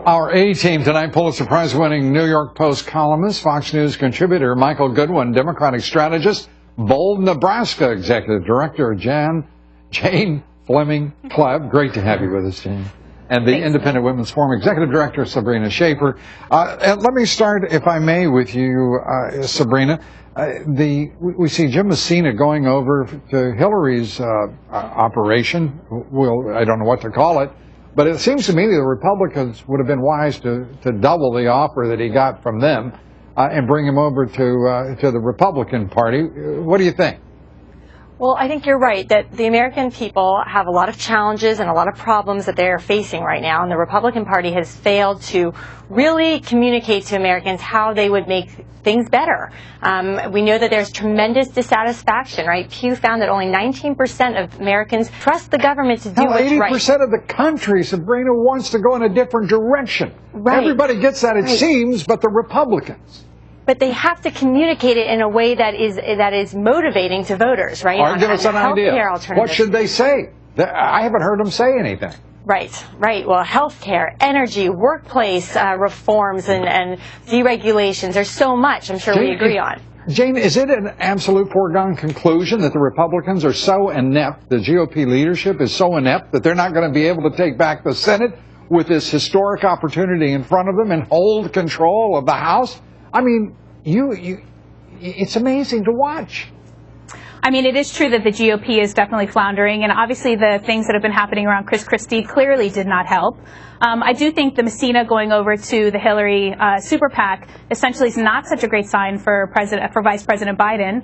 Our A-team tonight, Pulitzer Prize-winning New York Post columnist, Fox News contributor Michael Goodwin, Democratic strategist, Bold, Nebraska executive director Jane Fleming Klebb. Great to have you with us, Jane. And the Independent Women's Forum executive director, Sabrina Schaeffer. And let me start, if I may, with you, Sabrina. We see Jim Messina going over to Hillary's operation. I don't know what to call it. But it seems to me the Republicans would have been wise to double the offer that he got from them and bring him over to the Republican Party. What do you think? Well, I think you're right that the American people have a lot of challenges and a lot of problems that they're facing right now, and the Republican Party has failed to really communicate to Americans how they would make things better. We know that there's tremendous dissatisfaction, right? Pew found that only 19% of Americans trust the government to do what's right. 80% of the country, Sabrina, wants to go in a different direction. Right. Everybody gets that, it seems, but the Republicans. But they have to communicate it in a way that is motivating to voters, right? Or give us an idea. What should they say? I haven't heard them say anything. Right. Well, healthcare, energy, workplace reforms, and deregulations. There's so much I'm sure we agree on. Jane, is it an absolute foregone conclusion that the Republicans are so inept, the GOP leadership is so inept that they're not going to be able to take back the Senate with this historic opportunity in front of them and hold control of the House? I mean, it's amazing to watch. I mean, it is true that the GOP is definitely floundering, and obviously the things that have been happening around Chris Christie clearly did not help. I do think the Messina going over to the Hillary super PAC essentially is not such a great sign for Vice President Biden.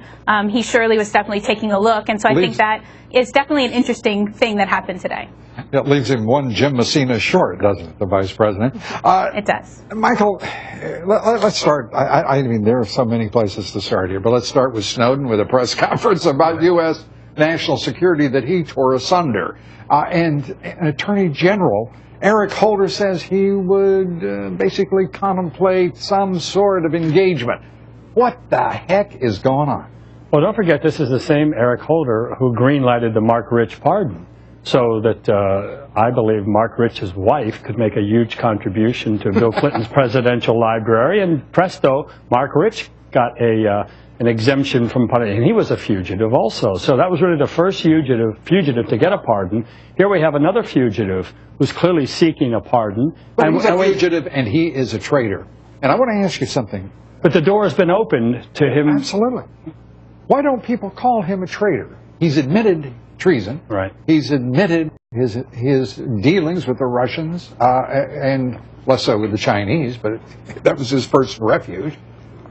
He surely was definitely taking a look, and so I think that is definitely an interesting thing that happened today. It leaves him one Jim Messina short, doesn't it, the Vice President? It does. Michael, let's start. I mean, there are so many places to start here, but let's start with Snowden with a press conference about U.S. national security that he tore asunder. And Attorney General Eric Holder says he would basically contemplate some sort of engagement. What the heck is going on? Well, don't forget, this is the same Eric Holder who green-lighted the Mark Rich pardon, so that I believe Mark Rich's wife could make a huge contribution to Bill Clinton's presidential library, and presto, Mark Rich got an exemption from punishment, and he was a fugitive also. So that was really the first fugitive to get a pardon. Here we have another fugitive who's clearly seeking a pardon. But he's a fugitive, and he is a traitor. And I want to ask you something. But the door has been opened to him. Absolutely. Why don't people call him a traitor? He's admitted treason. Right. He's admitted his dealings with the Russians, and less so with the Chinese, but that was his first refuge.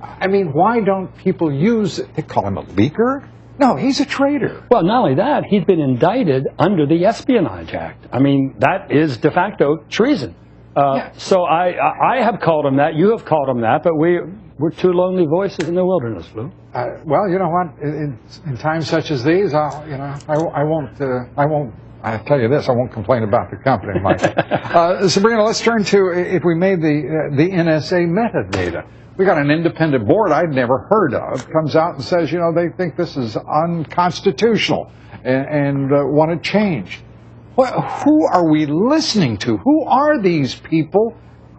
I mean, why don't people they call him a leaker? No, he's a traitor. Well, not only that, he's been indicted under the Espionage Act. I mean, that is de facto treason. So I have called him that, you have called him that, but we're two lonely voices in the wilderness, Lou. Well, you know what? In times such as these, I tell you this, I won't complain about the company, Mike. Sabrina, let's turn to, if we made the NSA metadata. We got an independent board I'd never heard of, comes out and says, they think this is unconstitutional and want to change. Who are we listening to? Who are these people?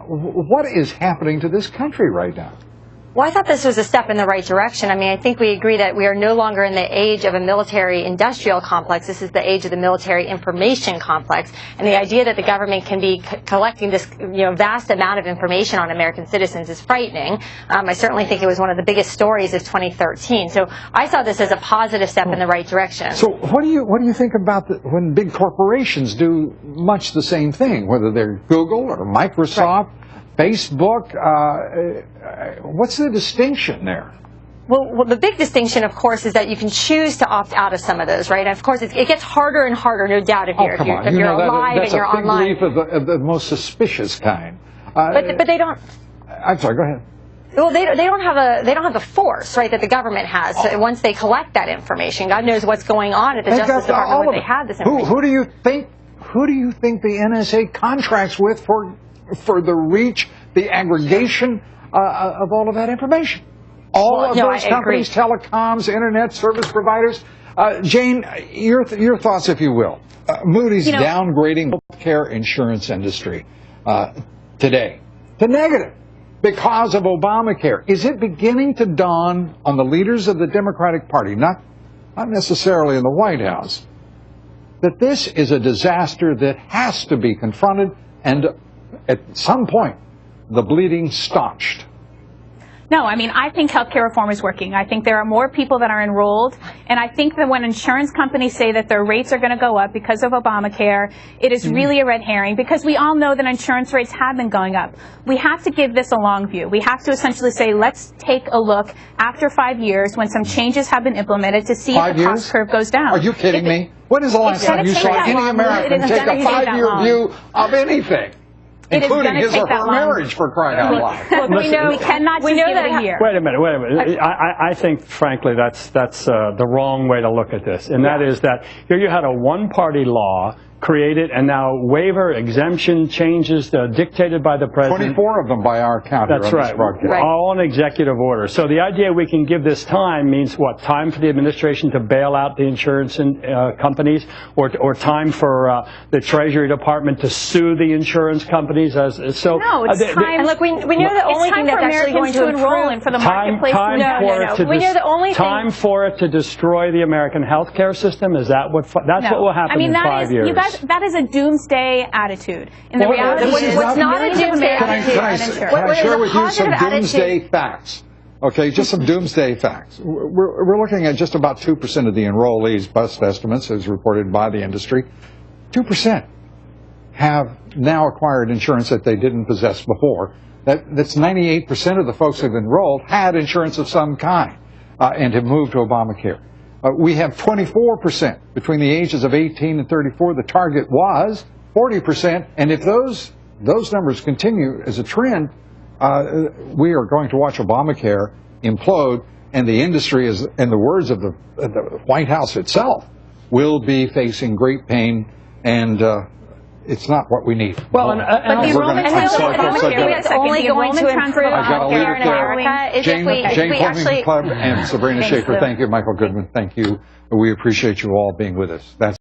What is happening to this country right now? Well, I thought this was a step in the right direction. I mean, I think we agree that we are no longer in the age of a military-industrial complex. This is the age of the military-information complex. And the idea that the government can be collecting this vast amount of information on American citizens is frightening. I certainly think it was one of the biggest stories of 2013. So I saw this as a positive step in the right direction. So what do you think about when big corporations do much the same thing, whether they're Google or Microsoft? Right. Facebook, what's the distinction there? Well, the big distinction, of course, is that you can choose to opt out of some of those, right? And of course, it gets harder and harder, no doubt, if you're alive and you're online. That's a fig leaf of the most suspicious kind. But they don't. I'm sorry. Go ahead. Well, they don't have the force, right, that the government has. So once they collect that information, God knows what's going on at the Justice Department when they have this information. Who do you think the NSA contracts with for the reach, the aggregation of all of that information? All of those companies, telecoms, internet service providers. Jane, your thoughts, if you will. Moody's downgrading the healthcare insurance industry. today to negative because of Obamacare. Is it beginning to dawn on the leaders of the Democratic Party, not necessarily in the White House, that this is a disaster that has to be confronted and at some point the bleeding staunched? No, I mean, I think healthcare reform is working. I think there are more people that are enrolled, and I think that when insurance companies say that their rates are going to go up because of Obamacare, it is really a red herring, because we all know that insurance rates have been going up. We have to give this a long view. We have to essentially say, let's take a look after 5 years when some changes have been implemented to see if the cost curve goes down. Are you kidding me? When is the last time you saw any American take a 5-year view of anything? Including his or her marriage, for crying out loud. Look, we cannot just give it a year. Wait a minute. I think, frankly, that's the wrong way to look at this. And that is that here you had a one-party law created, and now waiver, exemption changes dictated by the president. 24 of them by our count. That's right. All on executive order. So the idea we can give this time means what? Time for the administration to bail out the insurance companies, or time for the Treasury Department to sue the insurance companies? No, it's time. And look, we know the only thing that's actually going to enroll in for the marketplace. Time for it to destroy the American healthcare system. Is that what? That's what will happen in 5 years. That is a doomsday attitude. And the reality is, what's not a doomsday attitude? Can I share with you some doomsday facts? Okay, just some doomsday facts. We're looking at just about 2% of the enrollees, best estimates, as reported by the industry. 2% have now acquired insurance that they didn't possess before. That's 98% of the folks who have enrolled had insurance of some kind and have moved to Obamacare. We have 24% between the ages of 18 and 34. The target was 40%. And if those numbers continue as a trend, we are going to watch Obamacare implode, and the industry, in the words of the White House itself, will be facing great pain, and it's not what we need. Well, but the enrollment trends for Obamacare is only going to improve healthcare in America. Jane Fleming Club and Sabrina Schaeffer, thank you. Michael Goodman, thank you. We appreciate you all being with us. That's